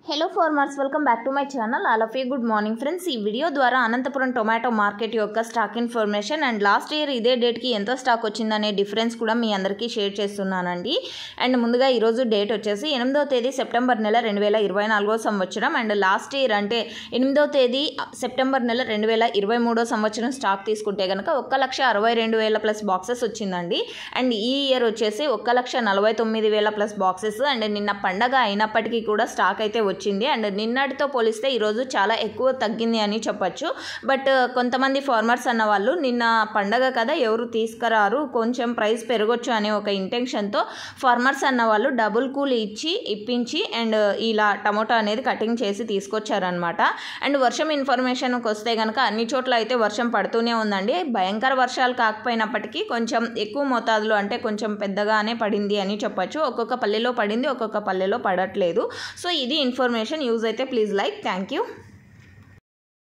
Hello farmers, welcome back to my channel. All of you good morning friends. ఈ video ద్వారా Anantapuram tomato market యొక్క stock information and last year ఇదే డేట్కి ఎంత stock వచ్చిందనే difference కూడా మీ అందరికీ షేర్ చేస్తున్నానండి. అండ్ ముందుగా ఈరోజు డేట్ వచ్చేసి 8వ తేదీ సెప్టెంబర్ నెల 2024 సంవత్సరం అండ్ లాస్ట్ ఇయర్ అంటే 8వ తేదీ సెప్టెంబర్ నెల 2023 సంవత్సరం స్టాక్ తీసుకుంటే కనుక 1,62,000 ప్లస్ బాక్సెస్ వచ్చిందండి. అండ్ ఈ ఇయర్ వచ్చేసి 1,49,000 ప్లస్ బాక్సెస్. అండ్ నిన్న పండగ అయినప్పటికీ కూడా స్టాక్ అయితే వచ్చింది. అండ్ నిన్నటితో పోలిస్తే ఈరోజు చాలా ఎక్కువ తగ్గింది అని చెప్పచ్చు. బట్ కొంతమంది ఫార్మర్స్ అన్న వాళ్ళు నిన్న పండగ కదా ఎవరు తీసుకురారు, కొంచెం ప్రైస్ పెరగొచ్చు అనే ఒక ఇంటెన్షన్తో ఫార్మర్స్ అన్న వాళ్ళు డబుల్ కూలి ఇప్పించి అండ్ ఇలా టమోటా అనేది కటింగ్ చేసి తీసుకొచ్చారనమాట. అండ్ వర్షం ఇన్ఫర్మేషన్కి వస్తే కనుక అన్ని చోట్ల అయితే వర్షం పడుతూనే ఉందండి. భయంకర వర్షాలు కాకపోయినప్పటికీ కొంచెం ఎక్కువ మోతాదులో అంటే కొంచెం పెద్దగానే పడింది అని చెప్పచ్చు. ఒక్కొక్క పల్లెలో పడింది, ఒక్కొక్క పల్లెలో పడట్లేదు. సో ఇది ఇన్ఫర్మేషన్ యూజ్ అయితే ప్లీజ్ లైక్. Thank you.